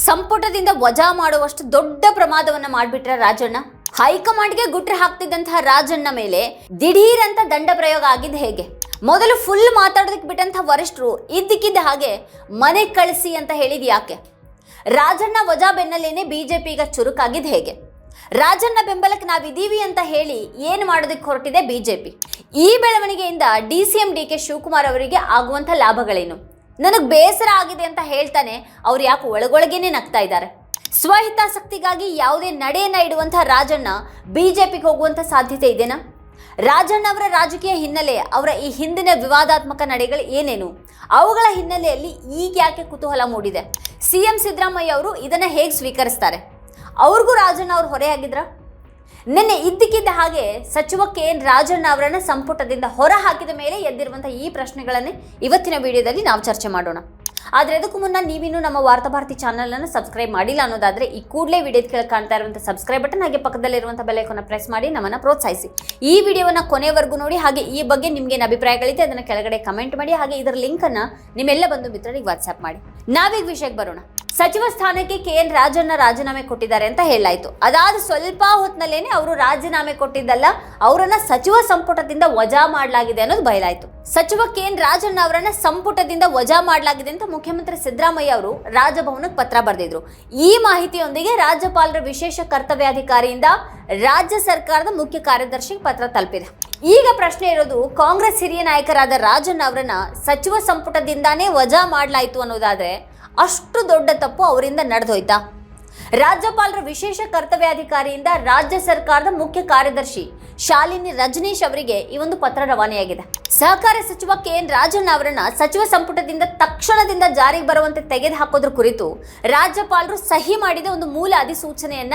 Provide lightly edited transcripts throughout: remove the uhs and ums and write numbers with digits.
ಸಂಪುಟದಿಂದ ವಜಾ ಮಾಡುವಷ್ಟು ದೊಡ್ಡ ಪ್ರಮಾದವನ್ನ ಮಾಡಿಬಿಟ್ರೆ ರಾಜಣ್ಣ. ಹೈಕಮಾಂಡ್ಗೆ ಗುಟ್ರೆ ಹಾಕ್ತಿದ್ದಂತಹ ರಾಜಣ್ಣ ಮೇಲೆ ದಿಢೀರ್ ಅಂತ ದಂಡ ಪ್ರಯೋಗ ಆಗಿದ್ದು ಹೇಗೆ? ಮೊದಲು ಫುಲ್ ಮಾತಾಡೋದಕ್ಕೆ ಬಿಟ್ಟಂತಹ ವರಿಷ್ಠರು ಇದ್ದಕ್ಕಿದ್ದ ಹಾಗೆ ಮನೆ ಕಳಿಸಿ ಅಂತ ಹೇಳಿದ್ ಯಾಕೆ? ರಾಜಣ್ಣ ವಜಾ ಬೆನ್ನಲ್ಲೇನೆ ಬಿಜೆಪಿ ಈಗ ಚುರುಕಾಗಿದ್ದು ಹೇಗೆ? ರಾಜಣ್ಣ ಬೆಂಬಲಕ್ಕೆ ನಾವಿದ್ದೀವಿ ಅಂತ ಹೇಳಿ ಏನು ಮಾಡೋದಕ್ಕೆ ಹೊರಟಿದೆ ಬಿಜೆಪಿ? ಈ ಬೆಳವಣಿಗೆಯಿಂದ ಡಿಸಿಎಂ ಡಿಕೆ ಶಿವಕುಮಾರ್ ಅವರಿಗೆ ಆಗುವಂಥ ಲಾಭಗಳೇನು? ನನಗೆ ಬೇಸರ ಆಗಿದೆ ಅಂತ ಹೇಳ್ತಾನೆ ಅವ್ರು ಯಾಕೆ ಒಳಗೊಳಗೇನೆ ನಗ್ತಾ ಇದ್ದಾರೆ? ಸ್ವಹಿತಾಸಕ್ತಿಗಾಗಿ ಯಾವುದೇ ನಡೆಯನ್ನ ಇಡುವಂಥ ರಾಜಣ್ಣ ಬಿಜೆಪಿಗೆ ಹೋಗುವಂಥ ಸಾಧ್ಯತೆ ಇದೆನಾ? ರಾಜಣ್ಣ ಅವರ ರಾಜಕೀಯ ಹಿನ್ನೆಲೆ, ಅವರ ಈ ಹಿಂದಿನ ವಿವಾದಾತ್ಮಕ ನಡೆಗಳು ಏನೇನು, ಅವುಗಳ ಹಿನ್ನೆಲೆಯಲ್ಲಿ ಈಗ ಯಾಕೆ ಕುತೂಹಲ ಮೂಡಿದೆ? ಸಿಎಂ ಸಿದ್ದರಾಮಯ್ಯ ಅವರು ಇದನ್ನ ಹೇಗೆ ಸ್ವೀಕರಿಸ್ತಾರೆ? ಅವ್ರಿಗೂ ರಾಜಣ್ಣ ಅವರು ಹೊರೆಯಾಗಿದ್ರ? ನಿನ್ನೆ ಇದ್ದಕ್ಕಿದ್ದ ಹಾಗೆ ಸಚಿವ KN ರಾಜಣ್ಣ ಅವರನ್ನ ಸಂಪುಟದಿಂದ ಹೊರ ಹಾಕಿದ ಮೇಲೆ ಎದ್ದಿರುವಂತಹ ಈ ಪ್ರಶ್ನೆಗಳನ್ನೇ ಇವತ್ತಿನ ವಿಡಿಯೋದಲ್ಲಿ ನಾವು ಚರ್ಚೆ ಮಾಡೋಣ. ಆದರೆ ಅದಕ್ಕೂ ಮುನ್ನ ನೀವಿನ್ನೂ ನಮ್ಮ ವಾರ್ತಾಭಾರತಿ ಚಾನಲನ್ನು ಸಬ್ಸ್ಕ್ರೈಬ್ ಮಾಡಿಲ್ಲ ಅನ್ನೋದಾದರೆ ಈ ಕೂಡಲೇ ವಿಡಿಯೋದ ಕೆಳಗೆ ಕಾಣ್ತಾ ಇರುವಂಥ ಸಬ್ಸ್ಕ್ರೈಬ್ ಬಟನ್ ಹಾಗೆ ಪಕ್ಕದಲ್ಲಿರುವಂಥ ಬೆಲ್ ಐಕಾನ್ ಪ್ರೆಸ್ ಮಾಡಿ ನಮ್ಮನ್ನು ಪ್ರೋತ್ಸಾಹಿಸಿ. ಈ ವಿಡಿಯೋವನ್ನು ಕೊನೆವರೆಗೂ ನೋಡಿ. ಹಾಗೆ ಈ ಬಗ್ಗೆ ನಿಮಗೇನು ಅಭಿಪ್ರಾಯಗಳಿದೆ ಅದನ್ನು ಕೆಳಗಡೆ ಕಮೆಂಟ್ ಮಾಡಿ. ಹಾಗೆ ಇದರ ಲಿಂಕನ್ನು ನಿಮ್ಮೆಲ್ಲ ಬಂಧು ಮಿತ್ರರಿಗೆ ವಾಟ್ಸ್ಆ್ಯಪ್ ಮಾಡಿ. ನಾವೀಗ ವಿಷಯಕ್ಕೆ ಬರೋಣ. ಸಚಿವ ಸ್ಥಾನಕ್ಕೆ KN ರಾಜಣ್ಣ ರಾಜೀನಾಮೆ ಕೊಟ್ಟಿದ್ದಾರೆ ಅಂತ ಹೇಳಾಯಿತು. ಅದಾದ ಸ್ವಲ್ಪ ಹೊತ್ತಿನಲ್ಲೇನೆ ಅವರು ರಾಜೀನಾಮೆ ಕೊಟ್ಟಿದ್ದಲ್ಲ, ಅವರನ್ನ ಸಚಿವ ಸಂಪುಟದಿಂದ ವಜಾ ಮಾಡಲಾಗಿದೆ ಅನ್ನೋದು ಬಯಲಾಯಿತು. ಸಚಿವ KN ರಾಜಣ್ಣ ಅವರನ್ನ ಸಂಪುಟದಿಂದ ವಜಾ ಮಾಡಲಾಗಿದೆ ಅಂತ ಮುಖ್ಯಮಂತ್ರಿ ಸಿದ್ದರಾಮಯ್ಯ ಅವರು ರಾಜಭವನಕ್ಕೆ ಪತ್ರ ಬರೆದಿದ್ರು. ಈ ಮಾಹಿತಿಯೊಂದಿಗೆ ರಾಜ್ಯಪಾಲರ ವಿಶೇಷ ಕರ್ತವ್ಯಾಧಿಕಾರಿಯಿಂದ ರಾಜ್ಯ ಸರ್ಕಾರದ ಮುಖ್ಯ ಕಾರ್ಯದರ್ಶಿಗೆ ಪತ್ರ ತಲುಪಿದೆ. ಈಗ ಪ್ರಶ್ನೆ ಇರೋದು, ಕಾಂಗ್ರೆಸ್ ಹಿರಿಯ ನಾಯಕರಾದ ರಾಜಣ್ಣ ಅವರನ್ನ ಸಚಿವ ಸಂಪುಟದಿಂದಾನೇ ವಜಾ ಮಾಡಲಾಯಿತು ಅನ್ನೋದಾದ್ರೆ ಅಷ್ಟು ದೊಡ್ಡ ತಪ್ಪು ಅವರಿಂದ ನಡೆದೋಯ್ತಾ? ರಾಜ್ಯಪಾಲರ ವಿಶೇಷ ಕರ್ತವ್ಯಾಧಿಕಾರಿಯಿಂದ ರಾಜ್ಯ ಸರ್ಕಾರದ ಮುಖ್ಯ ಕಾರ್ಯದರ್ಶಿ ಶಾಲಿನಿ ರಜನೀಶ್ ಅವರಿಗೆ ಈ ಒಂದು ಪತ್ರ ರವಾನೆಯಾಗಿದೆ. ಸಹಕಾರ ಸಚಿವ KN ರಾಜಣ್ಣ ಅವರನ್ನ ಸಚಿವ ಸಂಪುಟದಿಂದ ತಕ್ಷಣದಿಂದ ಜಾರಿಗೆ ಬರುವಂತೆ ತೆಗೆದು ಹಾಕೋದ್ರ ಕುರಿತು ರಾಜ್ಯಪಾಲರು ಸಹಿ ಮಾಡಿದ ಒಂದು ಮೂಲ ಅಧಿಸೂಚನೆಯನ್ನ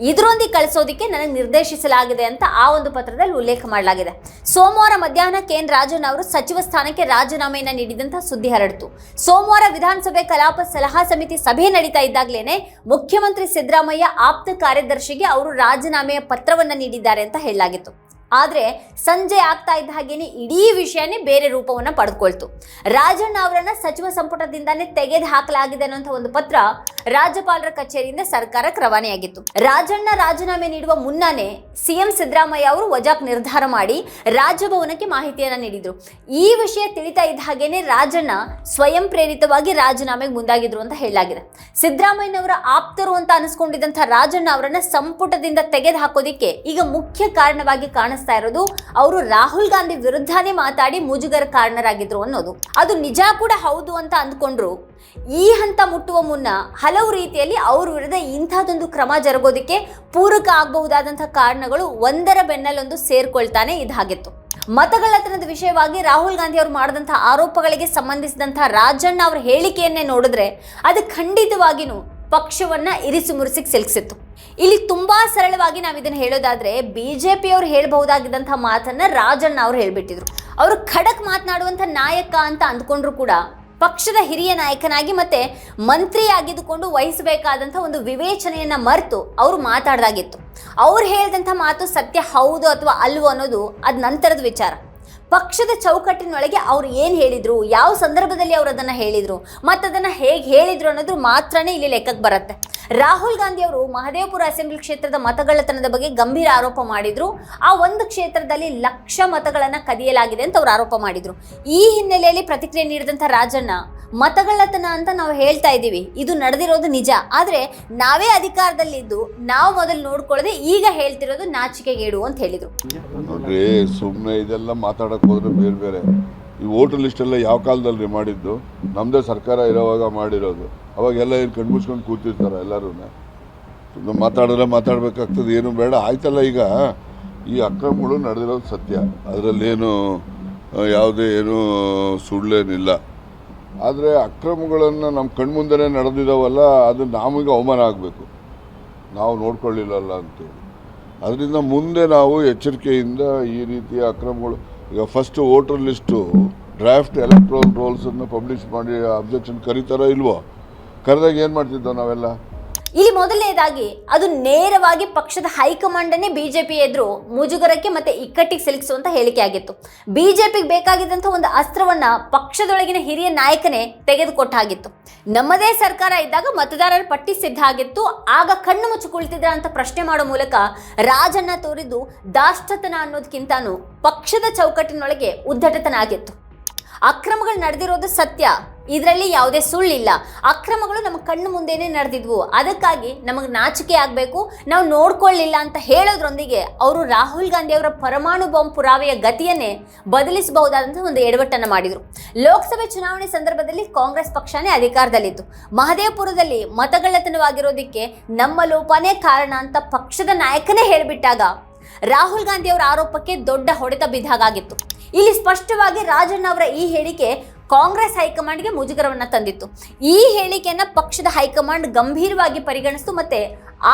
ಇದರೊಂದಿಗೆ ಕಳಿಸೋದಕ್ಕೆ ನನಗೆ ನಿರ್ದೇಶಿಸಲಾಗಿದೆ ಅಂತ ಆ ಒಂದು ಪತ್ರದಲ್ಲಿ ಉಲ್ಲೇಖ ಮಾಡಲಾಗಿದೆ. ಸೋಮವಾರ ಮಧ್ಯಾಹ್ನ KN ರಾಜಣ್ಣ ಅವರು ಸಚಿವ ಸ್ಥಾನಕ್ಕೆ ರಾಜೀನಾಮೆಯನ್ನು ನೀಡಿದಂತಹ ಸುದ್ದಿ ಹರಡಿತು. ಸೋಮವಾರ ವಿಧಾನಸಭೆ ಕಲಾಪ ಸಲಹಾ ಸಮಿತಿ ಸಭೆ ನಡೀತಾ ಇದ್ದಾಗಲೇನೆ ಮುಖ್ಯಮಂತ್ರಿ ಸಿದ್ದರಾಮಯ್ಯ ಆಪ್ತ ಕಾರ್ಯದರ್ಶಿಗೆ ಅವರು ರಾಜೀನಾಮೆಯ ಪತ್ರವನ್ನು ನೀಡಿದ್ದಾರೆ ಅಂತ ಹೇಳಲಾಗಿತ್ತು. ಆದರೆ ಸಂಜೆ ಆಗ್ತಾ ಇದ್ದ ಹಾಗೇನೆ ಇಡೀ ವಿಷಯನೇ ಬೇರೆ ರೂಪವನ್ನು ಪಡೆದುಕೊಳ್ತು. ರಾಜಣ್ಣ ಅವರನ್ನ ಸಚಿವ ಸಂಪುಟದಿಂದಾನೇ ತೆಗೆದು ಹಾಕಲಾಗಿದೆ ಅನ್ನುವಂಥ ಒಂದು ಪತ್ರ ರಾಜ್ಯಪಾಲರ ಕಚೇರಿಯಿಂದ ಸರ್ಕಾರಕ್ಕೆ ರವಾನೆಯಾಗಿತ್ತು. ರಾಜಣ್ಣ ರಾಜೀನಾಮೆ ನೀಡುವ ಮುನ್ನಾನೇ ಸಿಎಂ ಸಿದ್ದರಾಮಯ್ಯ ಅವರು ವಜಾಕ್ ನಿರ್ಧಾರ ಮಾಡಿ ರಾಜಭವನಕ್ಕೆ ಮಾಹಿತಿಯನ್ನ ನೀಡಿದ್ರು. ಈ ವಿಷಯ ತಿಳಿತಾ ಇದ್ದ ಹಾಗೇನೆ ರಾಜಣ್ಣ ಸ್ವಯಂ ಪ್ರೇರಿತವಾಗಿ ರಾಜೀನಾಮೆಗೆ ಮುಂದಾಗಿದ್ರು ಅಂತ ಹೇಳಲಾಗಿದೆ. ಸಿದ್ದರಾಮಯ್ಯನವರ ಆಪ್ತರು ಅಂತ ಅನಿಸ್ಕೊಂಡಿದ್ದಂಥ ರಾಜಣ್ಣ ಅವರನ್ನ ಸಂಪುಟದಿಂದ ತೆಗೆದು ಹಾಕೋದಿಕ್ಕೆ ಈಗ ಮುಖ್ಯ ಕಾರಣವಾಗಿ ಕಾಣಿಸ್ತಾ ಇರೋದು ಅವರು ರಾಹುಲ್ ಗಾಂಧಿ ವಿರುದ್ಧನೇ ಮಾತಾಡಿ ಮುಜುಗರ ಕಾರಣರಾಗಿದ್ರು ಅನ್ನೋದು. ಅದು ನಿಜ ಕೂಡ ಹೌದು ಅಂತ ಅಂದ್ಕೊಂಡ್ರು ಈ ಹಂತ ಮುಟ್ಟುವ ಮುನ್ನ ಹಲವು ರೀತಿಯಲ್ಲಿ ಅವ್ರ ವಿರುದ್ಧ ಇಂಥದ್ದೊಂದು ಕ್ರಮ ಜರುಗೋದಕ್ಕೆ ಪೂರಕ ಆಗಬಹುದಾದಂತಹ ಕಾರಣಗಳು ಒಂದರ ಬೆನ್ನಲ್ಲೊಂದು ಸೇರ್ಕೊಳ್ತಾನೆ ಇದಾಗಿತ್ತು. ಮತಗಳ್ಳತನದ ವಿಷಯವಾಗಿ ರಾಹುಲ್ ಗಾಂಧಿ ಅವರು ಮಾಡಿದಂತಹ ಆರೋಪಗಳಿಗೆ ಸಂಬಂಧಿಸಿದಂತಹ ರಾಜಣ್ಣ ಅವರ ಹೇಳಿಕೆಯನ್ನೇ ನೋಡಿದ್ರೆ ಅದು ಖಂಡಿತವಾಗಿಯೂ ಪಕ್ಷವನ್ನ ಇರಿಸು ಮುರಿಸಿಗೆ ಸಿಲುಕಿಸಿತ್ತು. ಇಲ್ಲಿ ತುಂಬಾ ಸರಳವಾಗಿ ನಾವು ಇದನ್ನು ಹೇಳೋದಾದ್ರೆ ಬಿಜೆಪಿ ಅವರು ಹೇಳಬಹುದಾಗಿದ್ದಂತಹ ಮಾತನ್ನ ರಾಜಣ್ಣ ಅವರು ಹೇಳ್ಬಿಟ್ಟಿದ್ರು. ಅವರು ಖಡಕ್ ಮಾತನಾಡುವಂಥ ನಾಯಕ ಅಂತ ಅಂದ್ಕೊಂಡ್ರು ಕೂಡ ಪಕ್ಷದ ಹಿರಿಯ ನಾಯಕನಾಗಿ ಮತ್ತೆ ಮಂತ್ರಿಯಾಗಿದ್ದುಕೊಂಡು ವಹಿಸಬೇಕಾದಂಥ ಒಂದು ವಿವೇಚನೆಯನ್ನ ಮರೆತು ಅವರು ಮಾತಾಡ್ದಾಗಿತ್ತು. ಅವ್ರು ಹೇಳಿದಂಥ ಮಾತು ಸತ್ಯ ಹೌದು ಅಥವಾ ಅಲ್ವೋ ಅನ್ನೋದು ಅದ್ ನಂತರದ ವಿಚಾರ. ಪಕ್ಷದ ಚೌಕಟ್ಟಿನೊಳಗೆ ಅವ್ರು ಏನು ಹೇಳಿದ್ರು, ಯಾವ ಸಂದರ್ಭದಲ್ಲಿ ಅವರು ಅದನ್ನು ಹೇಳಿದ್ರು, ಮತ್ತು ಅದನ್ನು ಹೇಗೆ ಹೇಳಿದ್ರು ಅನ್ನೋದು ಮಾತ್ರನೇ ಇಲ್ಲಿ ಲೆಕ್ಕಕ್ಕೆ ಬರುತ್ತೆ. ರಾಹುಲ್ ಗಾಂಧಿ ಅವರು ಮಹದೇವಪುರ ಅಸೆಂಬ್ಲಿ ಕ್ಷೇತ್ರದ ಮತಗಳ್ಳತನದ ಬಗ್ಗೆ ಗಂಭೀರ ಆರೋಪ ಮಾಡಿದ್ರು. ಆ ಒಂದು ಕ್ಷೇತ್ರದಲ್ಲಿ ಲಕ್ಷ ಮತಗಳನ್ನು ಕದಿಯಲಾಗಿದೆ ಅಂತ ಅವ್ರು ಆರೋಪ ಮಾಡಿದ್ರು. ಈ ಹಿನ್ನೆಲೆಯಲ್ಲಿ ಪ್ರತಿಕ್ರಿಯೆ ನೀಡಿದಂಥ ರಾಜಣ್ಣ, ಮತಗಳ್ಳತನ ಅಂತ ನಾವು ಹೇಳ್ತಾ ಇದ್ದೀವಿ, ಇದು ನಡೆದಿರೋದು ನಿಜ, ಆದರೆ ನಾವೇ ಅಧಿಕಾರದಲ್ಲಿದ್ದು ನಾವು ಮೊದಲು ನೋಡ್ಕೊಳ್ಳದೆ ಈಗ ಹೇಳ್ತಿರೋದು ನಾಚಿಕೆಗೇಡು ಅಂತ ಹೇಳಿದರು. ನೋಡ್ರಿ, ಸುಮ್ಮನೆ ಇದೆಲ್ಲ ಮಾತಾಡಕ್ಕೆ ಹೋದ್ರೆ ಬೇರೆ ಬೇರೆ ಈ ವೋಟರ್ ಲಿಸ್ಟೆಲ್ಲ ಯಾವ ಕಾಲದಲ್ಲಿ ಮಾಡಿದ್ದು? ನಮ್ಮದೇ ಸರ್ಕಾರ ಇರೋವಾಗ ಮಾಡಿರೋದು. ಅವಾಗೆಲ್ಲ ಏನು ಕಣ್ಮುಚ್ಕೊಂಡು ಕೂತಿರ್ತಾರೆ ಎಲ್ಲರೂ. ಸುಮ್ಮನೆ ಮಾತಾಡಿದ್ರೆ ಮಾತಾಡಬೇಕಾಗ್ತದೆ, ಏನು ಬೇಡ ಆಯ್ತಲ್ಲ. ಈಗ ಈ ಅಕ್ರಮಗಳು ನಡೆದಿರೋದು ಸತ್ಯ, ಅದರಲ್ಲೇನು ಯಾವುದೇ ಏನು ಸುಳ್ಳೇನಿಲ್ಲ. ಆದರೆ ಅಕ್ರಮಗಳನ್ನು ನಮ್ಮ ಕಣ್ಮುಂದೆನೇ ನಡೆದಿದ್ದಾವಲ್ಲ, ಅದು ನಮಗೆ ಅವಮಾನ ಆಗಬೇಕು, ನಾವು ನೋಡ್ಕೊಳ್ಳಿಲ್ಲಲ್ಲ ಅಂತೇಳಿ. ಅದರಿಂದ ಮುಂದೆ ನಾವು ಎಚ್ಚರಿಕೆಯಿಂದ ಈ ರೀತಿಯ ಅಕ್ರಮಗಳು, ಈಗ first voter list draft electoral ರೋಲ್ಸನ್ನು ಪಬ್ಲಿಷ್ ಮಾಡಿ ಅಬ್ಜೆಕ್ಷನ್ ಕರೀತಾರೋ ಇಲ್ವೋ? ಕರೆದಾಗ ಏನು ಮಾಡ್ತಿದ್ದೋ ನಾವೆಲ್ಲ? ಇಲ್ಲಿ ಮೊದಲನೇದಾಗಿ ಅದು ನೇರವಾಗಿ ಪಕ್ಷದ ಹೈಕಮಾಂಡ್ ಅನ್ನೇ ಬಿಜೆಪಿ ಎದುರು ಮುಜುಗರಕ್ಕೆ ಮತ್ತೆ ಇಕ್ಕಟ್ಟಿಗೆ ಸಿಲುಕಿಸುವಂತ ಹೇಳಿಕೆ ಆಗಿತ್ತು. ಬಿಜೆಪಿಗೆ ಬೇಕಾಗಿದ್ದಂಥ ಒಂದು ಅಸ್ತ್ರವನ್ನ ಪಕ್ಷದೊಳಗಿನ ಹಿರಿಯ ನಾಯಕನೇ ತೆಗೆದುಕೊಟ್ಟಾಗಿತ್ತು. ನಮ್ಮದೇ ಸರ್ಕಾರ ಇದ್ದಾಗ ಮತದಾರರ ಪಟ್ಟಿ ಸಿದ್ಧ ಆಗಿತ್ತು, ಆಗ ಕಣ್ಣು ಮುಚ್ಚಿ ಕುಳಿತಿದ್ರ ಅಂತ ಪ್ರಶ್ನೆ ಮಾಡೋ ಮೂಲಕ ರಾಜಣ್ಣ ತೋರಿದ್ದು ದಾಷ್ಟತನ ಅನ್ನೋದಕ್ಕಿಂತಾನು ಪಕ್ಷದ ಚೌಕಟ್ಟಿನೊಳಗೆ ಉದ್ದಟತನ ಆಗಿತ್ತು. ಅಕ್ರಮಗಳು ನಡೆದಿರೋದು ಸತ್ಯ, ಇದರಲ್ಲಿ ಯಾವುದೇ ಸುಳ್ಳಿಲ್ಲ. ಅಕ್ರಮಗಳು ನಮ್ಮ ಕಣ್ಣು ಮುಂದೆನೇ ನಡೆದಿದ್ವು, ಅದಕ್ಕಾಗಿ ನಮಗೆ ನಾಚಿಕೆ ಆಗಬೇಕು, ನಾವು ನೋಡ್ಕೊಳ್ಳಿಲ್ಲ ಅಂತ ಹೇಳೋದ್ರೊಂದಿಗೆ ಅವರು ರಾಹುಲ್ ಗಾಂಧಿ ಅವರ ಪರಮಾಣು ಬಾಂಬ್ ಪುರಾವೆಯ ಗತಿಯನ್ನೇ ಬದಲಿಸಬಹುದಾದಂತಹ ಒಂದು ಎಡವಟ್ಟನ್ನು ಮಾಡಿದರು. ಲೋಕಸಭೆ ಚುನಾವಣೆ ಸಂದರ್ಭದಲ್ಲಿ ಕಾಂಗ್ರೆಸ್ ಪಕ್ಷನೇ ಅಧಿಕಾರದಲ್ಲಿತ್ತು. ಮಹದೇವಪುರದಲ್ಲಿ ಮತಗಳ್ಳತನವಾಗಿರೋದಕ್ಕೆ ನಮ್ಮ ಲೋಪನೇ ಕಾರಣ ಅಂತ ಪಕ್ಷದ ನಾಯಕನೇ ಹೇಳಿಬಿಟ್ಟಾಗ ರಾಹುಲ್ ಗಾಂಧಿ ಅವರ ಆರೋಪಕ್ಕೆ ದೊಡ್ಡ ಹೊಡೆತ ಬಿದ್ದಾಗಿತ್ತು. ಇಲ್ಲಿ ಸ್ಪಷ್ಟವಾಗಿ ರಾಜಣ್ಣ ಅವರ ಈ ಹೇಳಿಕೆ ಕಾಂಗ್ರೆಸ್ ಹೈಕಮಾಂಡ್ಗೆ ಮುಜುಗರವನ್ನ ತಂದಿತ್ತು. ಈ ಹೇಳಿಕೆಯನ್ನ ಪಕ್ಷದ ಹೈಕಮಾಂಡ್ ಗಂಭೀರವಾಗಿ ಪರಿಗಣಿಸಿತು, ಮತ್ತೆ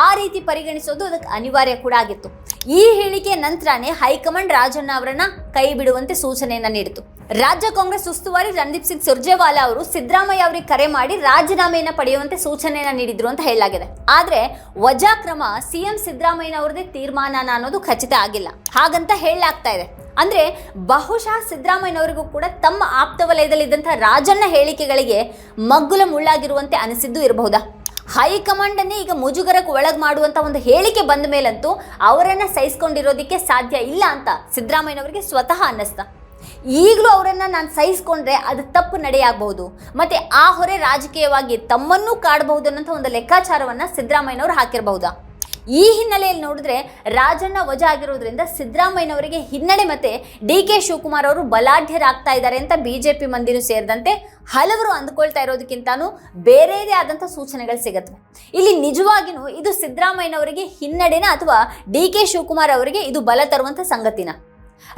ಆ ರೀತಿ ಪರಿಗಣಿಸೋದು ಅದಕ್ಕೆ ಅನಿವಾರ್ಯ ಕೂಡ ಆಗಿತ್ತು. ಈ ಹೇಳಿಕೆಯ ನಂತರನೇ ಹೈಕಮಾಂಡ್ ರಾಜಣ್ಣ ಅವರನ್ನ ಕೈ ಬಿಡುವಂತೆ ಸೂಚನೆಯನ್ನ ನೀಡಿತು. ರಾಜ್ಯ ಕಾಂಗ್ರೆಸ್ ಉಸ್ತುವಾರಿ ರಣದೀಪ್ ಸಿಂಗ್ ಸುರ್ಜೇವಾಲಾ ಅವರು ಸಿದ್ದರಾಮಯ್ಯ ಅವರಿಗೆ ಕರೆ ಮಾಡಿ ರಾಜೀನಾಮೆಯನ್ನ ಪಡೆಯುವಂತೆ ಸೂಚನೆಯನ್ನ ನೀಡಿದ್ರು ಅಂತ ಹೇಳಲಾಗಿದೆ. ಆದ್ರೆ ವಜಾ ಕ್ರಮ ಸಿಎಂ ಸಿದ್ದರಾಮಯ್ಯನವರದೇ ತೀರ್ಮಾನ ಅನ್ನೋದು ಖಚಿತ ಆಗಿಲ್ಲ ಹಾಗಂತ ಹೇಳಲಾಗ್ತಾ ಇದೆ. ಅಂದ್ರೆ ಬಹುಶಃ ಸಿದ್ದರಾಮಯ್ಯನವರಿಗೂ ಕೂಡ ತಮ್ಮ ಆಪ್ತ ವಲಯದಲ್ಲಿದ್ದಂತಹ ರಾಜಣ್ಣ ಹೇಳಿಕೆಗಳಿಗೆ ಮಗ್ಗುಲ ಮುಳ್ಳಾಗಿರುವಂತೆ ಅನಿಸಿದ್ದು ಇರಬಹುದಾ? ಹೈಕಮಾಂಡ್ ಅನ್ನೇ ಈಗ ಮುಜುಗರಕ್ಕೆ ಒಳಗ್ ಮಾಡುವಂತ ಒಂದು ಹೇಳಿಕೆ ಬಂದ ಮೇಲಂತೂ ಅವರನ್ನ ಸಹಿಸ್ಕೊಂಡಿರೋದಕ್ಕೆ ಸಾಧ್ಯ ಇಲ್ಲ ಅಂತ ಸಿದ್ದರಾಮಯ್ಯನವರಿಗೆ ಸ್ವತಃ ಅನ್ನಿಸ್ತಾ. ಈಗಲೂ ಅವರನ್ನ ನಾನು ಸಹಿಸ್ಕೊಂಡ್ರೆ ಅದು ತಪ್ಪು ನಡೆಯಾಗಬಹುದು, ಮತ್ತೆ ಆ ಹೊರೆ ರಾಜಕೀಯವಾಗಿ ತಮ್ಮನ್ನೂ ಕಾಡಬಹುದು ಅನ್ನೋ ಒಂದು ಲೆಕ್ಕಾಚಾರವನ್ನ ಸಿದ್ದರಾಮಯ್ಯನವರು ಹಾಕಿರಬಹುದಾ? ಈ ಹಿನ್ನೆಲೆಯಲ್ಲಿ ನೋಡಿದ್ರೆ ರಾಜಣ್ಣ ವಜಾ ಆಗಿರೋದ್ರಿಂದ ಸಿದ್ದರಾಮಯ್ಯನವರಿಗೆ ಹಿನ್ನಡೆ ಮತ್ತೆ ಡಿ.ಕೆ. ಶಿವಕುಮಾರ್ ಅವರು ಬಲಾಢ್ಯರಾಗ್ತಾ ಇದ್ದಾರೆ ಅಂತ ಬಿಜೆಪಿ ಮಂದಿನೂ ಸೇರಿದಂತೆ ಹಲವರು ಅಂದುಕೊಳ್ತಾ ಇರೋದಕ್ಕಿಂತಾನು ಬೇರೆದೇ ಆದಂಥ ಸೂಚನೆಗಳು ಸಿಗತ್ವೆ. ಇಲ್ಲಿ ನಿಜವಾಗಿನೂ ಇದು ಸಿದ್ದರಾಮಯ್ಯನವರಿಗೆ ಹಿನ್ನಡೆನ ಅಥವಾ ಡಿ.ಕೆ. ಶಿವಕುಮಾರ್ ಅವರಿಗೆ ಇದು ಬಲ ತರುವಂಥ ಸಂಗತಿನ?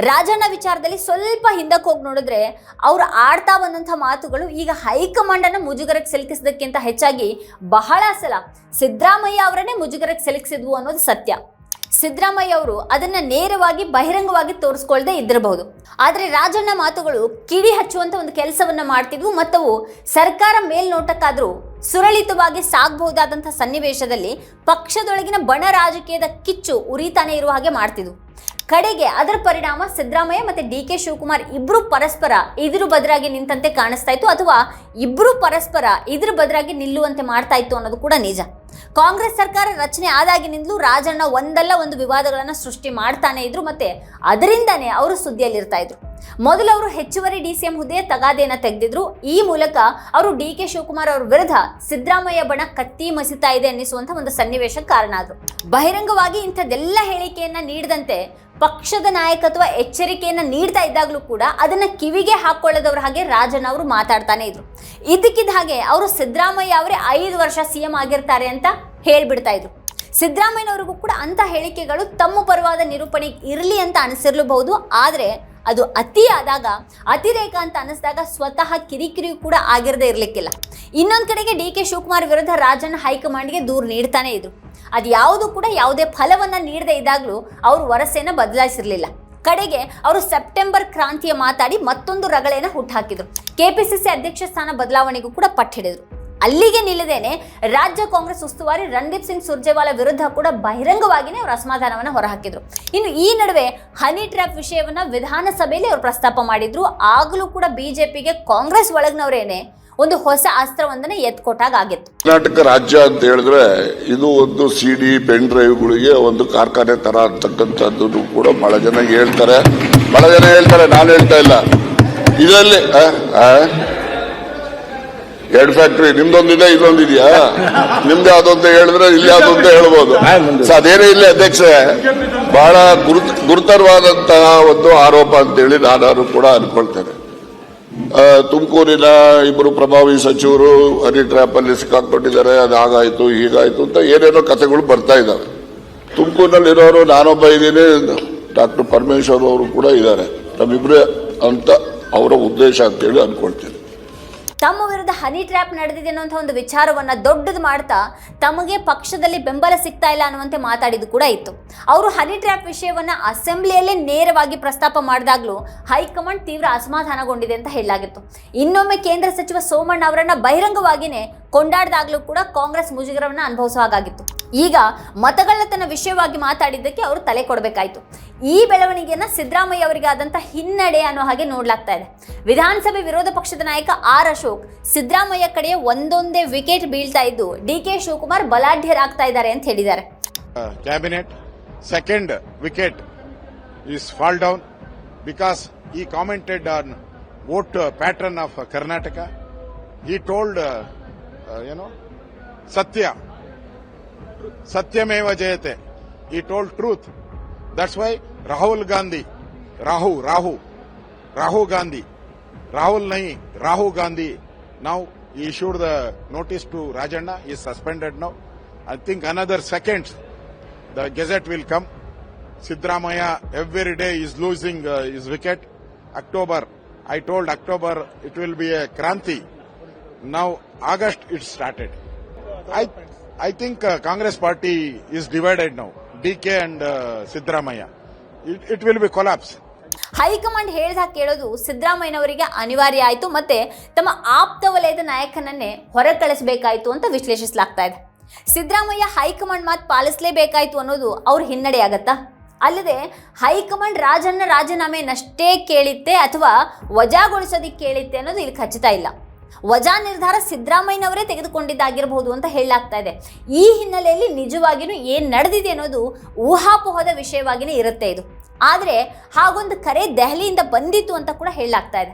ರಾಜಣ್ಣ ವಿಚಾರದಲ್ಲಿ ಸ್ವಲ್ಪ ಹಿಂದಕ್ಕೆ ಹೋಗಿ ನೋಡಿದ್ರೆ ಅವ್ರು ಆಡ್ತಾ ಬಂದಂಥ ಮಾತುಗಳು ಈಗ ಹೈಕಮಾಂಡ್ ಅನ್ನ ಮುಜುಗರಕ್ಕೆ ಸಿಲುಕಿಸೋದಕ್ಕಿಂತ ಹೆಚ್ಚಾಗಿ ಬಹಳ ಸಲ ಸಿದ್ದರಾಮಯ್ಯ ಅವರನ್ನೇ ಮುಜುಗರಕ್ಕೆ ಸಿಲುಕಿಸಿದ್ವು ಅನ್ನೋದು ಸತ್ಯ. ಸಿದ್ದರಾಮಯ್ಯ ಅವರು ಅದನ್ನ ನೇರವಾಗಿ ಬಹಿರಂಗವಾಗಿ ತೋರಿಸ್ಕೊಳ್ದೆ ಇದ್ದಿರಬಹುದು, ಆದ್ರೆ ರಾಜಣ್ಣ ಮಾತುಗಳು ಕಿಡಿ ಹಚ್ಚುವಂತ ಒಂದು ಕೆಲಸವನ್ನ ಮಾಡ್ತಿದ್ವು ಮತ್ತವು ಸರ್ಕಾರ ಮೇಲ್ನೋಟಕ್ಕಾದ್ರೂ ಸುರಳಿತವಾಗಿ ಸಾಗಬಹುದಾದಂಥ ಸನ್ನಿವೇಶದಲ್ಲಿ ಪಕ್ಷದೊಳಗಿನ ಬಣ ರಾಜಕೀಯದ ಕಿಚ್ಚು ಉರಿತಾನೆ ಇರುವ ಹಾಗೆ ಮಾಡ್ತಿದ್ವು. ಕಡೆಗೆ ಅದರ ಪರಿಣಾಮ ಸಿದ್ದರಾಮಯ್ಯ ಮತ್ತೆ ಡಿ.ಕೆ. ಶಿವಕುಮಾರ್ ಇಬ್ರು ಪರಸ್ಪರ ಇದ್ರ ಬದರಾಗಿ ನಿಂತಂತೆ ಕಾಣಿಸ್ತಾ ಇತ್ತು, ಅಥವಾ ಇಬ್ರು ಪರಸ್ಪರ ಇದ್ರ ಬದರಾಗಿ ನಿಲ್ಲುವಂತೆ ಮಾಡ್ತಾ ಇತ್ತು ಅನ್ನೋದು ಕೂಡ ನಿಜ. ಕಾಂಗ್ರೆಸ್ ಸರ್ಕಾರ ರಚನೆ ಆದಾಗಿನಿಂದಲೂ ರಾಜಣ್ಣ ಒಂದಲ್ಲ ಒಂದು ವಿವಾದಗಳನ್ನ ಸೃಷ್ಟಿ ಮಾಡ್ತಾನೆ ಇದ್ರು, ಮತ್ತೆ ಅದರಿಂದಾನೇ ಅವರು ಸುದ್ದಿಯಲ್ಲಿರ್ತಾ ಇದ್ರು. ಮೊದಲು ಅವರು ಹೆಚ್ಚುವರಿ ಡಿ.ಸಿ.ಎಂ ಹುದ್ದೆಯ ತಗಾದೆಯನ್ನ ತೆಗೆದಿದ್ರು. ಈ ಮೂಲಕ ಅವರು ಡಿ.ಕೆ. ಶಿವಕುಮಾರ್ ಅವರ ವಿರುದ್ಧ ಸಿದ್ದರಾಮಯ್ಯ ಬಣ ಕತ್ತಿ ಮಸಿತಾ ಇದೆ ಅನ್ನಿಸುವಂತ ಒಂದು ಸನ್ನಿವೇಶ ಕಾರಣ ಆದ್ರು. ಬಹಿರಂಗವಾಗಿ ಇಂಥದ್ದೆಲ್ಲ ಹೇಳಿಕೆಯನ್ನ ನೀಡದಂತೆ ಪಕ್ಷದ ನಾಯಕತ್ವ ಎಚ್ಚರಿಕೆಯನ್ನ ನೀಡ್ತಾ ಇದ್ದಾಗಲೂ ಕೂಡ ಅದನ್ನ ಕಿವಿಗೆ ಹಾಕೊಳ್ಳದವ್ರ ಹಾಗೆ ರಾಜಣ್ಣ ಅವರು ಮಾತಾಡ್ತಾನೆ ಇದ್ರು. ಇದಕ್ಕಿದ್ದ ಹಾಗೆ ಅವರು ಸಿದ್ದರಾಮಯ್ಯ ಅವರೇ 5 ವರ್ಷ ಸಿಎಂ ಆಗಿರ್ತಾರೆ ಅಂತ ಹೇಳ್ಬಿಡ್ತಾ ಇದ್ರು. ಸಿದ್ದರಾಮಯ್ಯನವರಿಗೂ ಕೂಡ ಅಂತ ಹೇಳಿಕೆಗಳು ತಮ್ಮ ಪರವಾದ ನಿರೂಪಣೆ ಇರಲಿ ಅಂತ ಅನಿಸಿರ್ಲಬಹುದು, ಆದ್ರೆ ಅದು ಅತಿ ಆದಾಗ ಅತಿರೇಕ ಅಂತ ಅನಿಸಿದಾಗ ಸ್ವತಃ ಕಿರಿಕಿರಿಯೂ ಕೂಡ ಆಗಿರದೇ ಇರ್ಲಿಕ್ಕಿಲ್ಲ. ಇನ್ನೊಂದು ಕಡೆಗೆ ಡಿ.ಕೆ. ಶಿವಕುಮಾರ್ ವಿರುದ್ಧ ರಾಜಣ್ಣ ಹೈಕಮಾಂಡ್ಗೆ ದೂರು ನೀಡ್ತಾನೆ ಇದ್ರು. ಅದು ಯಾವುದು ಕೂಡ ಯಾವುದೇ ಫಲವನ್ನ ನೀಡದೇ ಇದ್ದಾಗಲೂ ಅವರು ವರಸೆನ ಬದಲಾಯಿಸಿರ್ಲಿಲ್ಲ. ಕಡೆಗೆ ಅವರು ಸೆಪ್ಟೆಂಬರ್ ಕ್ರಾಂತಿಯ ಮಾತಾಡಿ ಮತ್ತೊಂದು ರಗಳೆನ ಹುಟ್ಟುಹಾಕಿದ್ರು. ಕೆಪಿಸಿಸಿ ಅಧ್ಯಕ್ಷ ಸ್ಥಾನ ಬದಲಾವಣೆಗೂ ಕೂಡ ಪಟ್ಟು ಹಿಡಿದ್ರು. ಅಲ್ಲಿಗೆ ನಿಲ್ಲದೇನೆ ರಾಜ್ಯ ಕಾಂಗ್ರೆಸ್ ಉಸ್ತುವಾರಿ ರಣದೀಪ್ ಸಿಂಗ್ ಸುರ್ಜೇವಾಲಾ ವಿರುದ್ಧ ಕೂಡ ಬಹಿರಂಗವಾಗಿಯೇ ಅವರು ಅಸಮಾಧಾನವನ್ನು ಹೊರಹಾಕಿದ್ರು. ಇನ್ನು ಈ ನಡುವೆ ಹನಿ ಟ್ರ್ಯಾಪ್ ವಿಷಯವನ್ನ ವಿಧಾನಸಭೆಯಲ್ಲಿ ಅವರು ಪ್ರಸ್ತಾಪ ಮಾಡಿದ್ರು. ಆಗಲೂ ಕೂಡ ಬಿಜೆಪಿಗೆ ಕಾಂಗ್ರೆಸ್ ಒಳಗಿನವರೇನೆ ಒಂದು ಹೊಸ ಅಸ್ತ್ರವೊಂದನ್ನು ಎತ್ಕೊಟ್ಟಾಗ ಆಗಿತ್ತು. ಕರ್ನಾಟಕ ರಾಜ್ಯ ಅಂತ ಹೇಳಿದ್ರೆ ಇದು ಒಂದು CD ಪೆನ್ ಡ್ರೈವ್ಗಳಿಗೆ ಒಂದು ಕಾರ್ಖಾನೆ ತರ ಅಂತಕ್ಕಂಥದ್ದು ಕೂಡ ಬಹಳ ಜನ ಹೇಳ್ತಾರೆ, ನಾನು ಹೇಳ್ತಾ ಇಲ್ಲ. ಇದರಲ್ಲಿ 2 ಫ್ಯಾಕ್ಟ್ರಿ ನಿಮ್ದೊಂದಿದೆ, ಇದೊಂದಿದೆಯಾ? ನಿಮ್ದು ಅದೊಂದು ಹೇಳಿದ್ರೆ ಇಲ್ಲಿ ಯಾವ್ದು ಅಂತ ಹೇಳ್ಬೋದು. ಅದೇನೇ ಇಲ್ಲ ಅಧ್ಯಕ್ಷರೇ, ಬಹಳ ಗುರುತರವಾದಂತಹ ಒಂದು ಆರೋಪ ಅಂತೇಳಿ ನಾನು ಕೂಡ ಅನ್ಕೊಳ್ತೇನೆ. ತುಮಕೂರಿನ 2 ಪ್ರಭಾವಿ ಸಚಿವರು ಹನಿ ಟ್ರ್ಯಾಪ್ ಅಲ್ಲಿ ಸಿಕ್ಕಾಕೊಂಡಿದ್ದಾರೆ, ಅದು ಹಾಗಾಯ್ತು ಹೀಗಾಯ್ತು ಅಂತ ಏನೇನೋ ಕಥೆಗಳು ಬರ್ತಾ ಇದ್ದಾವೆ. ತುಮಕೂರಿನಲ್ಲಿರೋರು ನಾನೊಬ್ಬ ಇದ್ದೀನಿ, ಡಾಕ್ಟರ್ ಪರಮೇಶ್ವರ್ ಅವರು ಕೂಡ ಇದ್ದಾರೆ, ನಮ್ಮಿಬ್ರೇ ಅಂತ ಅವರ ಉದ್ದೇಶ ಅಂತೇಳಿ ಅನ್ಕೊಳ್ತೀನಿ. ತಮ್ಮ ವಿರುದ್ಧ ಹನಿ ಟ್ರ್ಯಾಪ್ ನಡೆದಿದೆ ಅನ್ನುವಂಥ ಒಂದು ವಿಚಾರವನ್ನ ದೊಡ್ಡದು ಮಾಡ್ತಾ ತಮಗೆ ಪಕ್ಷದಲ್ಲಿ ಬೆಂಬಲ ಸಿಗ್ತಾ ಇಲ್ಲ ಅನ್ನುವಂತೆ ಮಾತಾಡಿದ್ದು ಕೂಡ ಇತ್ತು. ಅವರು ಹನಿ ಟ್ರ್ಯಾಪ್ ವಿಷಯವನ್ನ ಅಸೆಂಬ್ಲಿಯಲ್ಲೇ ನೇರವಾಗಿ ಪ್ರಸ್ತಾಪ ಮಾಡಿದಾಗಲೂ ಹೈಕಮಾಂಡ್ ತೀವ್ರ ಅಸಮಾಧಾನಗೊಂಡಿದೆ ಅಂತ ಹೇಳಲಾಗಿತ್ತು. ಇನ್ನೊಮ್ಮೆ ಕೇಂದ್ರ ಸಚಿವ ಸೋಮಣ್ಣ ಅವರನ್ನ ಬಹಿರಂಗವಾಗಿಯೇ ಕೊಂಡಾಡಿದಾಗಲೂ ಕೂಡ ಕಾಂಗ್ರೆಸ್ ಮುಜುಗರವನ್ನ ಅನುಭವಿಸುವ ಹಾಗಾಗಿತ್ತು. ಈಗ ಮತಗಳ್ಳತನ ವಿಷಯವಾಗಿ ಮಾತಾಡಿದ್ದಕ್ಕೆ ಅವರು ತಲೆ ಕೊಡಬೇಕಾಯಿತು. ಈ ಬೆಳವಣಿಗೆಯನ್ನ ಸಿದ್ದರಾಮಯ್ಯ ಅವರಿಗೆ ಆದಂಥ ಹಿನ್ನಡೆ ಅನ್ನೋ ಹಾಗೆ ನೋಡ್ಲಾಗ್ತಾ ಇದೆ. ವಿಧಾನಸಭೆ ವಿರೋಧ ಪಕ್ಷದ ನಾಯಕ ಆರ್ ಅಶೋಕ್ ಸಿದ್ದರಾಮಯ್ಯ ಕಡೆ ಒಂದೊಂದೇ ವಿಕೆಟ್ ಬೀಳ್ತಾ ಇದ್ದು DK ಶಿವಕುಮಾರ್ ಬಲಾಢ್ಯರಾಗ್ತಾ ಇದ್ದಾರೆ ಅಂತ ಹೇಳಿದ್ದಾರೆ. Cabinet second wicket is fall down because he commented on vote pattern of Karnataka. He told, Satyameva Jayate. He told truth. That's why Rahul Gandhi, Rahul Gandhi, Rahul nahi, Rahul Gandhi. Now he issued the notice to Rajanna. He is suspended now. I think another seconds the gazette will come. Siddaramaiah every day is losing his wicket. October, I told October it will be a Kranti. Now August it started. I think Congress party is divided now. DK and Siddaramaiah. It will be collapse. High command ಹೇಳಿದಾಗ ಕೇಳೋದು ಸಿದ್ದರಾಮಯ್ಯನವರಿಗೆ ಅನಿವಾರ್ಯ ಆಯಿತು, ಮತ್ತೆ ತಮ್ಮ ಆಪ್ತ ವಲಯದ ನಾಯಕನನ್ನೇ ಹೊರ ಕಳಿಸಬೇಕಾಯಿತು ಅಂತ ವಿಶ್ಲೇಷಿಸಲಾಗ್ತಾ ಇದೆ. ಸಿದ್ದರಾಮಯ್ಯ ಹೈಕಮಾಂಡ್ ಮಾತು ಪಾಲಿಸಲೇಬೇಕಾಯಿತು ಅನ್ನೋದು ಅವ್ರ ಹಿನ್ನಡೆ ಆಗತ್ತಾ? ಅಲ್ಲದೆ ಹೈಕಮಾಂಡ್ ರಾಜಣ್ಣ ರಾಜೀನಾಮೆಯನ್ನಷ್ಟೇ ಕೇಳಿತ್ತೆ ಅಥವಾ ವಜಾಗೊಳಿಸೋದಿಕ್ಕೆ ಕೇಳಿತ್ತೆ ಅನ್ನೋದು ಇಲ್ಲಿ ಖಚಿತ ಇಲ್ಲ. ವಜಾ ನಿರ್ಧಾರ ಸಿದ್ದರಾಮಯ್ಯನವರೇ ತೆಗೆದುಕೊಂಡಿದ್ದಾಗಿರಬಹುದು ಅಂತ ಹೇಳಲಾಗ್ತಾ ಇದೆ. ಈ ಹಿನ್ನೆಲೆಯಲ್ಲಿ ನಿಜವಾಗಿಯೂ ಏನು ನಡೆದಿದೆ ಅನ್ನೋದು ಊಹಾಪೋಹದ ವಿಷಯವಾಗಿಯೇ ಇರುತ್ತೆ ಇದು. ಆದರೆ ಹಾಗೊಂದು ಕರೆ ದೆಹಲಿಯಿಂದ ಬಂದಿತ್ತು ಅಂತ ಕೂಡ ಹೇಳಲಾಗ್ತಾ ಇದೆ.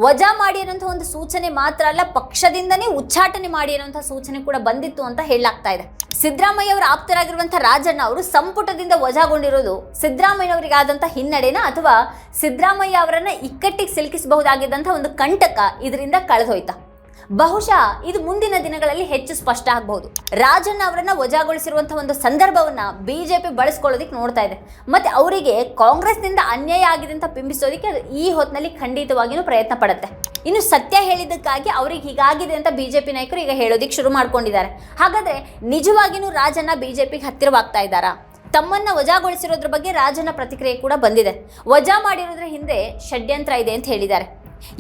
ವಜಾ ಮಾಡಿ ಅನ್ನೋಂಥ ಒಂದು ಸೂಚನೆ ಮಾತ್ರ ಅಲ್ಲ, ಪಕ್ಷದಿಂದನೇ ಉಚ್ಚಾಟನೆ ಮಾಡಿ ಅನ್ನೋಂಥ ಸೂಚನೆ ಕೂಡ ಬಂದಿತ್ತು ಅಂತ ಹೇಳಲಾಗ್ತಾ ಇದೆ. ಸಿದ್ದರಾಮಯ್ಯ ಅವರ ಆಪ್ತರಾಗಿರುವಂಥ ರಾಜಣ್ಣ ಅವರು ಸಂಪುಟದಿಂದ ವಜಾಗೊಂಡಿರೋದು ಸಿದ್ದರಾಮಯ್ಯನವರಿಗಾದಂಥ ಹಿನ್ನಡೆನ ಅಥವಾ ಸಿದ್ದರಾಮಯ್ಯ ಅವರನ್ನ ಇಕ್ಕಟ್ಟಿಗೆ ಸಿಲುಕಿಸಬಹುದಾಗಿದ್ದಂಥ ಒಂದು ಕಂಟಕ ಇದರಿಂದ ಕಳೆದೋಯ್ತಾ? ಬಹುಶಃ ಇದು ಮುಂದಿನ ದಿನಗಳಲ್ಲಿ ಹೆಚ್ಚು ಸ್ಪಷ್ಟ ಆಗಬಹುದು. ರಾಜಣ್ಣ ಅವರನ್ನ ವಜಾಗೊಳಿಸಿರುವಂತಹ ಒಂದು ಸಂದರ್ಭವನ್ನ ಬಿಜೆಪಿ ಬಳಸ್ಕೊಳ್ಳೋದಿಕ್ಕೆ ನೋಡ್ತಾ ಇದೆ. ಮತ್ತೆ ಅವರಿಗೆ ಕಾಂಗ್ರೆಸ್ನಿಂದ ಅನ್ಯಾಯ ಆಗಿದೆ ಅಂತ ಬಿಂಬಿಸೋದಕ್ಕೆ ಅದು ಈ ಹೊತ್ತಿನಲ್ಲಿ ಖಂಡಿತವಾಗಿಯೂ ಪ್ರಯತ್ನ ಪಡುತ್ತೆ. ಇನ್ನು ಸತ್ಯ ಹೇಳಿದ್ದಕ್ಕಾಗಿ ಅವ್ರಿಗೆ ಹೀಗಾಗಿದೆ ಅಂತ ಬಿಜೆಪಿ ನಾಯಕರು ಈಗ ಹೇಳೋದಿಕ್ಕೆ ಶುರು ಮಾಡ್ಕೊಂಡಿದ್ದಾರೆ. ಹಾಗಾದ್ರೆ ನಿಜವಾಗಿಯೂ ರಾಜಣ್ಣ ಬಿಜೆಪಿಗೆ ಹತ್ತಿರವಾಗ್ತಾ ಇದ್ದಾರಾ? ತಮ್ಮನ್ನ ವಜಾಗೊಳಿಸಿರೋದ್ರ ಬಗ್ಗೆ ರಾಜಣ್ಣ ಪ್ರತಿಕ್ರಿಯೆ ಕೂಡ ಬಂದಿದೆ. ವಜಾ ಮಾಡಿರೋದ್ರ ಹಿಂದೆ ಷಡ್ಯಂತ್ರ ಇದೆ ಅಂತ ಹೇಳಿದ್ದಾರೆ.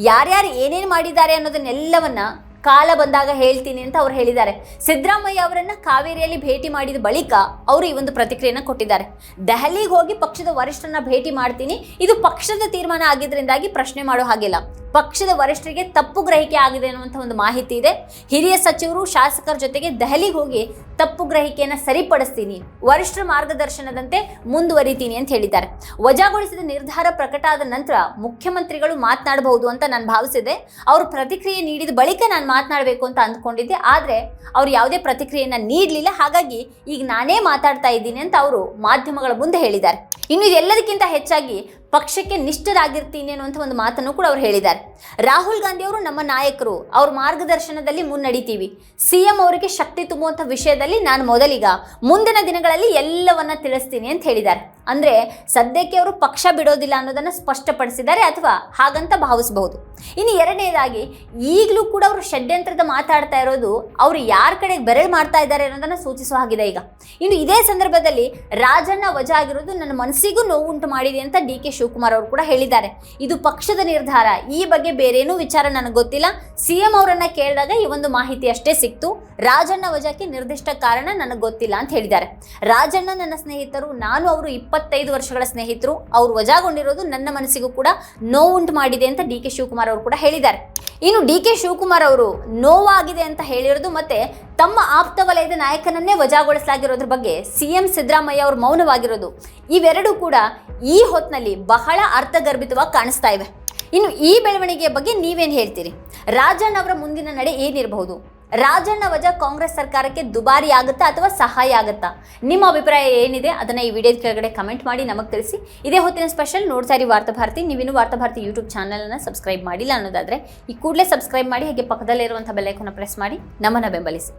ಯಾರ್ಯಾರು ಏನೇನು ಮಾಡಿದ್ದಾರೆ ಅನ್ನೋದನ್ನೆಲ್ಲವನ್ನ ಕಾಲ ಬಂದಾಗ ಹೇಳ್ತೀನಿ ಅಂತ ಅವ್ರು ಹೇಳಿದ್ದಾರೆ. ಸಿದ್ದರಾಮಯ್ಯ ಅವರನ್ನ ಕಾವೇರಿಯಲ್ಲಿ ಭೇಟಿ ಮಾಡಿದ ಬಳಿಕ ಅವರು ಈ ಒಂದು ಪ್ರತಿಕ್ರಿಯೆಯನ್ನು ಕೊಟ್ಟಿದ್ದಾರೆ. ದೆಹಲಿಗೆ ಹೋಗಿ ಪಕ್ಷದ ವರಿಷ್ಠರನ್ನ ಭೇಟಿ ಮಾಡ್ತೀನಿ, ಇದು ಪಕ್ಷದ ತೀರ್ಮಾನ ಆಗಿದ್ರಿಂದಾಗಿ ಪ್ರಶ್ನೆ ಮಾಡೋ ಹಾಗಿಲ್ಲ. ಪಕ್ಷದ ವರಿಷ್ಠರಿಗೆ ತಪ್ಪು ಗ್ರಹಿಕೆ ಆಗಿದೆ ಅನ್ನುವಂಥ ಒಂದು ಮಾಹಿತಿ ಇದೆ. ಹಿರಿಯ ಸಚಿವರು ಶಾಸಕರ ಜೊತೆಗೆ ದೆಹಲಿಗೆ ಹೋಗಿ ತಪ್ಪು ಗ್ರಹಿಕೆಯನ್ನು ಸರಿಪಡಿಸ್ತೀನಿ, ವರಿಷ್ಠರ ಮಾರ್ಗದರ್ಶನದಂತೆ ಮುಂದುವರಿತೀನಿ ಅಂತ ಹೇಳಿದ್ದಾರೆ. ವಜಾಗೊಳಿಸಿದ ನಿರ್ಧಾರ ಪ್ರಕಟ ಆದ ನಂತರ ಮುಖ್ಯಮಂತ್ರಿಗಳು ಮಾತನಾಡಬಹುದು ಅಂತ ನಾನು ಭಾವಿಸಿದೆ. ಅವರು ಪ್ರತಿಕ್ರಿಯೆ ನೀಡಿದ ಬಳಿಕ ನಾನು ಮಾತನಾಡಬೇಕು ಅಂತ ಅಂದ್ಕೊಂಡಿದ್ದೆ, ಆದರೆ ಅವ್ರು ಯಾವುದೇ ಪ್ರತಿಕ್ರಿಯೆಯನ್ನು ನೀಡಲಿಲ್ಲ. ಹಾಗಾಗಿ ಈಗ ನಾನೇ ಮಾತಾಡ್ತಾ ಇದ್ದೀನಿ ಅಂತ ಅವರು ಮಾಧ್ಯಮಗಳ ಮುಂದೆ ಹೇಳಿದ್ದಾರೆ. ಇನ್ನು ಇದೆಲ್ಲದಕ್ಕಿಂತ ಹೆಚ್ಚಾಗಿ ಪಕ್ಷಕ್ಕೆ ನಿಷ್ಠರಾಗಿರ್ತೀನಿ ಅನ್ನುವಂಥ ಒಂದು ಮಾತನ್ನು ಕೂಡ ಅವ್ರು ಹೇಳಿದ್ದಾರೆ. ರಾಹುಲ್ ಗಾಂಧಿ ಅವರು ನಮ್ಮ ನಾಯಕರು, ಅವ್ರ ಮಾರ್ಗದರ್ಶನದಲ್ಲಿ ಮುನ್ನಡಿತೀವಿ. CM ಅವರಿಗೆ ಶಕ್ತಿ ತುಂಬುವಂಥ ವಿಷಯದಲ್ಲಿ ನಾನು ಮೊದಲಿಗ, ಮುಂದಿನ ದಿನಗಳಲ್ಲಿ ಎಲ್ಲವನ್ನ ತಿಳಿಸ್ತೀನಿ ಅಂತ ಹೇಳಿದ್ದಾರೆ. ಅಂದ್ರೆ ಸದ್ಯಕ್ಕೆ ಅವರು ಪಕ್ಷ ಬಿಡೋದಿಲ್ಲ ಅನ್ನೋದನ್ನ ಸ್ಪಷ್ಟಪಡಿಸಿದ್ದಾರೆ, ಅಥವಾ ಹಾಗಂತ ಭಾವಿಸಬಹುದು. ಇನ್ನು ಎರಡನೇದಾಗಿ ಈಗಲೂ ಕೂಡ ಅವರು ಷಡ್ಯಂತ್ರದ ಮಾತಾಡ್ತಾ ಇರೋದು ಅವರು ಯಾರ ಕಡೆಗೆ ಬೆರಳು ಮಾಡ್ತಾ ಇದ್ದಾರೆ ಅನ್ನೋದನ್ನ ಸೂಚಿಸುವ ಹಾಗಿದೆ ಈಗ. ಇನ್ನು ಇದೇ ಸಂದರ್ಭದಲ್ಲಿ ರಾಜಣ್ಣ ವಜಾ ಆಗಿರೋದು ನನ್ನ ಮನಸ್ಸಿಗೂ ನೋವುಂಟು ಮಾಡಿದೆ ಅಂತ DK ಶಿವಕುಮಾರ್ ಅವರು ಕೂಡ ಹೇಳಿದ್ದಾರೆ. ಇದು ಪಕ್ಷದ ನಿರ್ಧಾರ, ಈ ಬಗ್ಗೆ ಬೇರೇನೂ ವಿಚಾರ ನನಗೆ ಗೊತ್ತಿಲ್ಲ. CM ಅವರನ್ನ ಕೇಳಿದಾಗ ಈ ಒಂದು ಮಾಹಿತಿ ಅಷ್ಟೇ ಸಿಕ್ತು. ರಾಜಣ್ಣ ವಜಾಕ್ಕೆ ನಿರ್ದಿಷ್ಟ ಕಾರಣ ನನಗೆ ಗೊತ್ತಿಲ್ಲ ಅಂತ ಹೇಳಿದ್ದಾರೆ. ರಾಜಣ್ಣ ನನ್ನ ಸ್ನೇಹಿತರು, ನಾನು ಅವರು 25 ವರ್ಷಗಳ ಸ್ನೇಹಿತರು. ಅವರು ವಜಾಗೊಂಡಿರೋದು ನನ್ನ ಮನಸ್ಸಿಗೂ ಕೂಡ ನೋವುಂಟು ಮಾಡಿದೆ ಅಂತ DK ಶಿವಕುಮಾರ್ ಅವರು ಕೂಡ ಹೇಳಿದ್ದಾರೆ. ಇನ್ನು DK ಶಿವಕುಮಾರ್ ಅವರು ನೋವಾಗಿದೆ ಅಂತ ಹೇಳಿರೋದು ಮತ್ತೆ ತಮ್ಮ ಆಪ್ತ ವಲಯದ ನಾಯಕನನ್ನೇ ವಜಾಗೊಳಿಸಲಾಗಿರೋದ್ರ ಬಗ್ಗೆ CM ಸಿದ್ದರಾಮಯ್ಯ ಅವರು ಮೌನವಾಗಿರೋದು, ಇವೆರಡೂ ಕೂಡ ಈ ಹೊತ್ತಿನಲ್ಲಿ ಬಹಳ ಅರ್ಥಗರ್ಭಿತವಾಗಿ ಕಾಣಿಸ್ತಾ ಇವೆ. ಇನ್ನು ಈ ಬೆಳವಣಿಗೆಯ ಬಗ್ಗೆ ನೀವೇನು ಹೇಳ್ತೀರಿ? ರಾಜಣ್ಣ ಅವರ ಮುಂದಿನ ನಡೆ ಏನಿರಬಹುದು? ರಾಜಣ್ಣ ವಜಾ ಕಾಂಗ್ರೆಸ್ ಸರ್ಕಾರಕ್ಕೆ ದುಬಾರಿ ಆಗುತ್ತಾ ಅಥವಾ ಸಹಾಯ ಆಗುತ್ತಾ? ನಿಮ್ಮ ಅಭಿಪ್ರಾಯ ಏನಿದೆ ಅದನ್ನ ಈ ವಿಡಿಯೋದ ಕೆಳಗಡೆ ಕಮೆಂಟ್ ಮಾಡಿ ನಮಗೆ ತಿಳಿಸಿ. ಇದೇ ಹೊತ್ತಿನ ಸ್ಪೆಷಲ್ ನೋಡ್ತಾ ಇರಿ ವಾರ್ತಾಭಾರತಿ. ನೀವಿನ್ನು ವಾರ್ತಾಭಾರತಿ ಯೂಟ್ಯೂಬ್ ಚಾನಲನ್ನು ಸಬ್ಸ್ಕ್ರೈಬ್ ಮಾಡಿಲ್ಲ ಅನ್ನೋದಾದ್ರೆ ಈ ಕೂಡಲೇ ಸಬ್ಸ್ಕ್ರೈಬ್ ಮಾಡಿ, ಹಾಗೆ ಪಕ್ಕದಲ್ಲಿರುವಂಥ ಬೆಲ್ ಐಕಾನ್ ಪ್ರೆಸ್ ಮಾಡಿ ನಮ್ಮನ್ನು ಬೆಂಬಲಿಸಿ.